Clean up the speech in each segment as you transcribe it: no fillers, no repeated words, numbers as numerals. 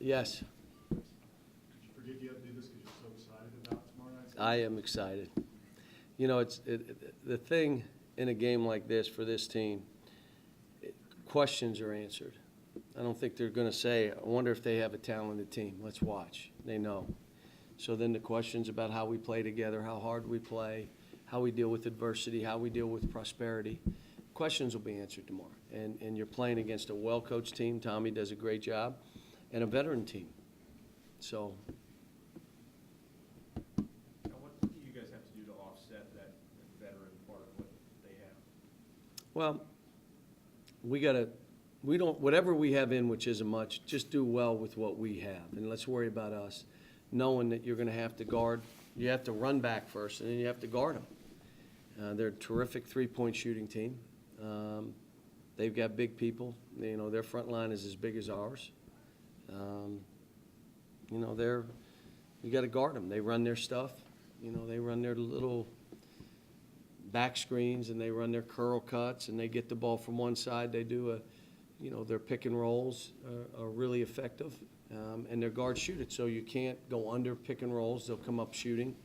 Yes, Did you forget you had to do this because you're so excited about tomorrow night's game? I am excited. You know, the thing in a game like this for this team, questions are answered. I don't think they're going to say, I wonder if they have a talented team. Let's watch. They know. So then the questions about how we play together, how hard we play, how we deal with adversity, how we deal with prosperity, questions will be answered tomorrow. And you're playing against a well-coached team. Tommy does a great job, and a veteran team. So Now, what do you guys have to do to offset that veteran part of what they have? well, we don't, whatever we have in, which isn't much, just do well with what we have. And let's worry about us, knowing that you're going to have to guard. You have to run back first, and then you have to guard them. They're a terrific three-point shooting team. They've got big people. You know, their front line is as big as ours. You know, you got to guard them. They run their stuff. You know, they run their little back screens, and they run their curl cuts, and they get the ball from one side. They do their pick and rolls are really effective, and their guards shoot it. So you can't go under pick and rolls. They'll come up shooting.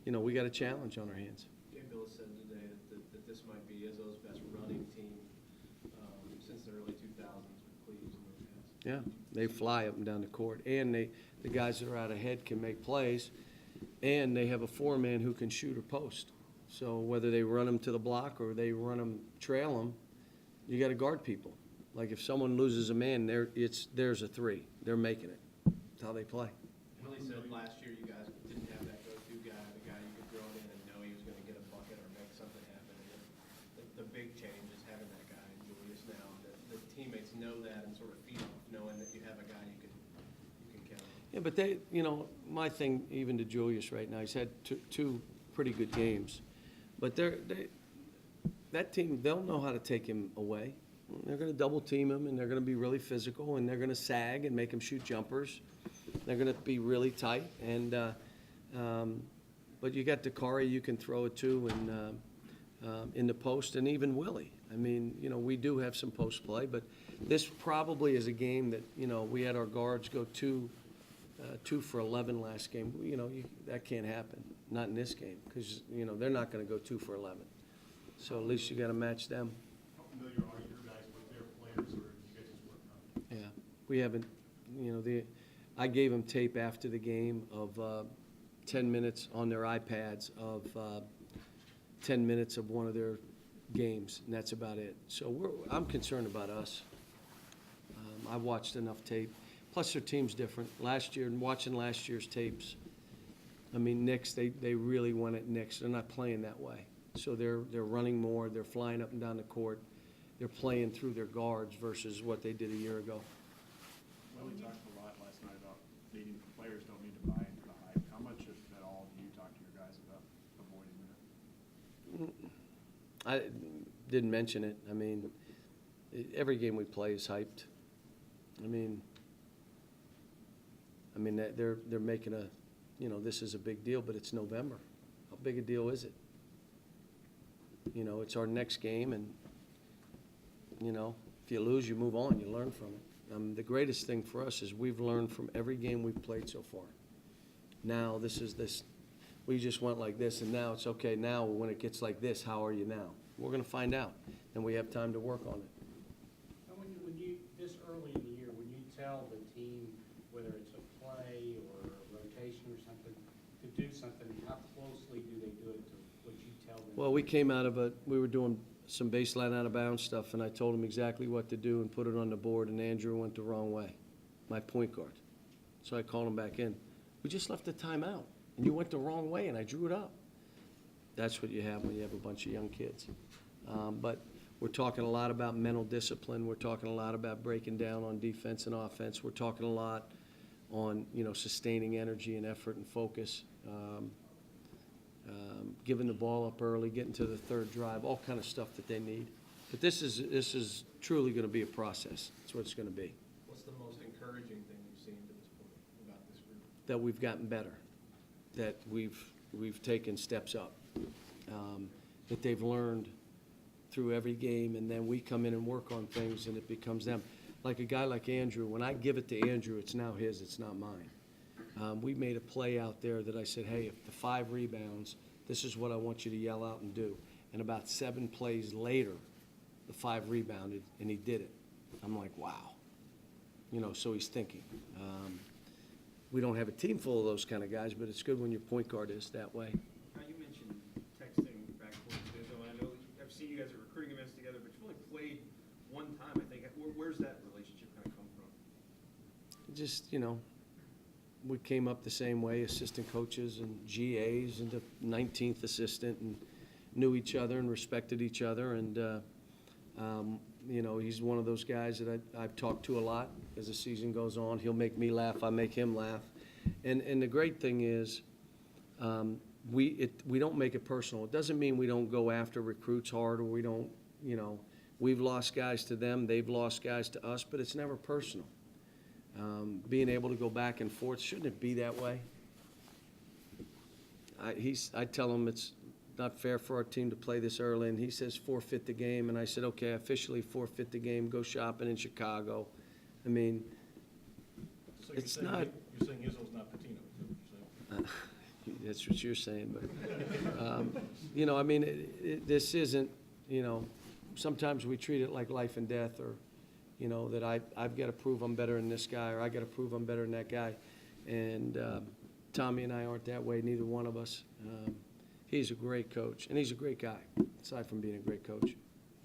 You know, we got a challenge on our hands. Jay Billis said today that this might be Izzo's best running team since the early 2000s with Cleves and those guys. Yeah, they fly up and down the court, and the guys that are out ahead can make plays, and they have a four-man who can shoot or post. So whether they run them to the block or they trail them, you got to guard people. Like if someone loses a man, there's a three. They're making it. That's how they play. Willie said last year you guys didn't have that go-to guy, the guy you could throw it in and know he was going to get a bucket or make something happen. And the big change is having that guy in Julius now. The teammates know that and sort of feed off knowing that you have a guy you can count on. Yeah, but my thing even to Julius right now, he's had two pretty good games. But that team, they'll know how to take him away. They're going to double team him, and they're going to be really physical, and they're going to sag and make him shoot jumpers. They're going to be really tight. But you got Dakari you can throw it to, and in the post, and even Willie. I mean, you know, we do have some post play, but this probably is a game that, you know, we had our guards go 2 for 11 last game. You know, that can't happen. Not in this game, because, you know, they're not going to go 2 for 11. So at least you got to match them. How familiar are your guys with their players, or you guys just working on it? Yeah, we haven't, you know, I gave them tape after the game of 10 minutes on their iPads of 10 minutes of one of their games, and that's about it. So I'm concerned about us. I watched enough tape. Plus, their team's different. Last year, and watching last year's tapes, I mean, Knicks, they really won at Knicks. They're not playing that way. So they're running more. They're flying up and down the court. They're playing through their guards versus what they did a year ago. Well, we talked a lot last night about players don't need to buy into the hype. How much, if at all, do you talk to your guys about avoiding that? I didn't mention it. I mean, every game we play is hyped. I mean, they're making this is a big deal, but it's November. How big a deal is it? You know, it's our next game, and, you know, if you lose, you move on. You learn from it. The greatest thing for us is we've learned from every game we've played so far. Now we just went like this, and now it's okay. Now when it gets like this, how are you now? We're going to find out, and we have time to work on it. Now, when you this early in the year, when you tell the team, whether it's a play or a rotation or something, to do something, how closely do they do it to what you tell them? Well, we were doing some baseline out of bounds stuff, and I told him exactly what to do and put it on the board, and Andrew went the wrong way, my point guard. So I called him back in. We just left the timeout, and you went the wrong way, and I drew it up. That's what you have when you have a bunch of young kids. But we're talking a lot about mental discipline. We're talking a lot about breaking down on defense and offense. We're talking a lot on, you know, sustaining energy and effort and focus, giving the ball up early, getting to the third drive, all kind of stuff that they need. But this is truly going to be a process. That's what it's going to be. What's the most encouraging thing you've seen to this point about this group? That we've gotten better, that we've taken steps up, that they've learned through every game, and then we come in and work on things, and it becomes them. like a guy like Andrew, when I give it to Andrew, it's now his, it's not mine. We made a play out there that I said, hey, if the 5 rebounds, this is what I want you to yell out and do. And about 7 plays later, the 5 rebounded, and he did it. I'm like, wow. You know, so he's thinking. We don't have a team full of those kind of guys, but it's good when your point guard is that way. Now, you mentioned texting back and forth with Izzo, and I know I've seen you guys at recruiting events together, but you've only played one time, I think. Where's that relationship kind of come from? Just, you know, we came up the same way, assistant coaches and GAs and the 19th assistant, and knew each other and respected each other. And, you know, he's one of those guys that I've talked to a lot as the season goes on. He'll make me laugh, I make him laugh. And the great thing is, we don't make it personal. It doesn't mean we don't go after recruits hard, or we don't, you know, we've lost guys to them, they've lost guys to us, but it's never personal. Being able to go back and forth, shouldn't it be that way? I tell him it's not fair for our team to play this early, and he says forfeit the game, and I said, okay, officially forfeit the game, go shopping in Chicago. I mean, So it's you're saying, not. You're saying Izzo's not Patino, is that what you're saying? That's what you're saying, but, you know, I mean, this isn't, you know, sometimes we treat it like life and death, or, you know, that I've got to prove I'm better than this guy, or I got to prove I'm better than that guy. And Tommy and I aren't that way, neither one of us. He's a great coach, and he's a great guy, aside from being a great coach. You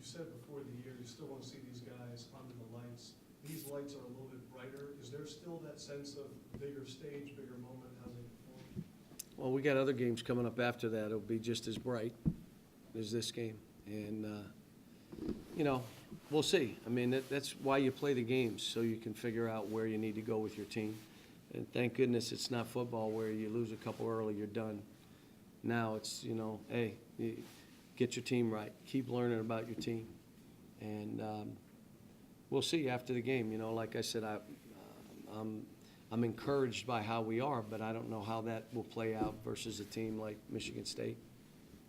said before the year, you still want to see these guys under the lights. These lights are a little bit brighter. Is there still that sense of bigger stage, bigger moment, how they perform? Well, we got other games coming up after that. It'll be just as bright as this game. And, you know, we'll see. I mean, that's why you play the games, so you can figure out where you need to go with your team. And thank goodness it's not football where you lose a couple early, you're done. Now it's, you know, hey, you get your team right. Keep learning about your team. And we'll see after the game. You know, like I said, I'm encouraged by how we are, but I don't know how that will play out versus a team like Michigan State.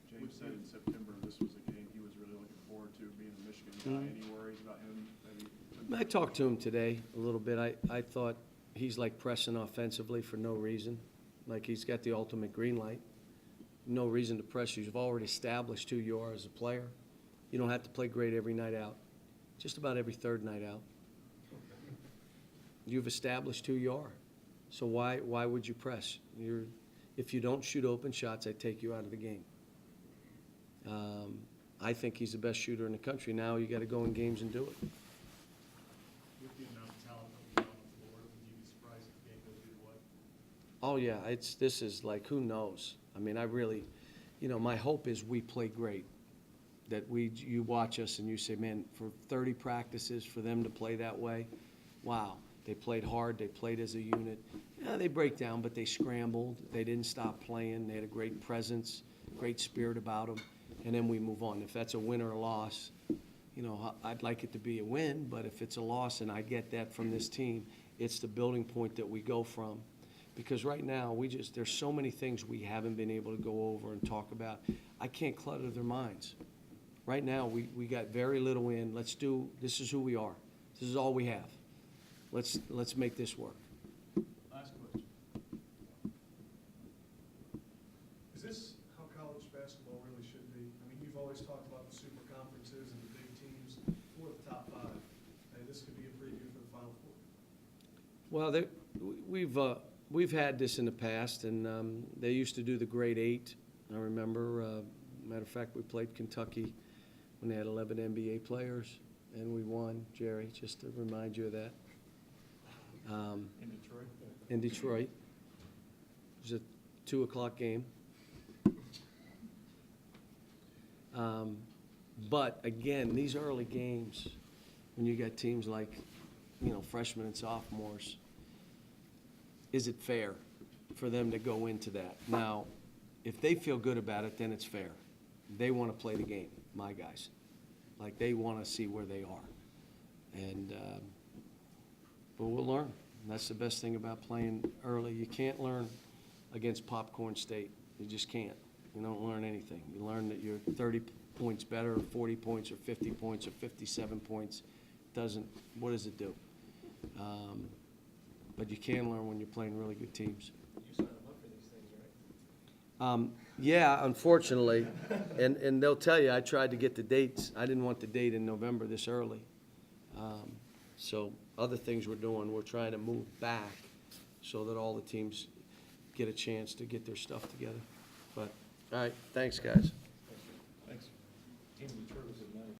James said in September this was a game he was really looking forward to, being a Michigan guy. Any worries about him? I talked to him today a little bit. I thought he's like pressing offensively for no reason. Like he's got the ultimate green light. No reason to press you. You've already established who you are as a player. You don't have to play great every night out. Just about every third night out. You've established who you are. So why would you press? If you don't shoot open shots, I take you out of the game. I think he's the best shooter in the country. Now you got to go in games and do it. With the amount of talent that we have on the floor, would you be surprised if the game goes either way? Oh, yeah, this is like, who knows? I mean, I really, you know, my hope is we play great. That you watch us and you say, man, for 30 practices, for them to play that way, wow. They played hard, they played as a unit. Yeah, they break down, but they scrambled. They didn't stop playing. They had a great presence, great spirit about them, and then we move on. If that's a win or a loss, you know, I'd like it to be a win, but if it's a loss, and I get that from this team, it's the building point that we go from. Because right now, there's so many things we haven't been able to go over and talk about. I can't clutter their minds. Right now, we got very little in. This is who we are. This is all we have. Let's make this work. Last question. Is this how college basketball really should be? I mean, you've always talked about the super conferences and the big teams for the top 5. And this could be a preview for the Final Four. Well, we've had this in the past, and they used to do the grade 8. I remember, matter of fact, we played Kentucky when they had 11 NBA players, and we won, Jerry, just to remind you of that. In Detroit? In Detroit. It was a 2:00 game. But again, these early games, when you got teams like, you know, freshmen and sophomores, is it fair for them to go into that? Now, if they feel good about it, then it's fair. They want to play the game, my guys. Like, they want to see where they are. And, but we'll learn. And that's the best thing about playing early. You can't learn against Popcorn State. You just can't. You don't learn anything. You learn that you're 30 points better, or 40 points, or 50 points, or 57 points. What does it do? But you can learn when you're playing really good teams. You sign them up for these things, right? Yeah, unfortunately, and they'll tell you, I tried to get the dates, I didn't want the date in November this early. So other things we're doing, we're trying to move back so that all the teams get a chance to get their stuff together. But, all right, thanks, guys.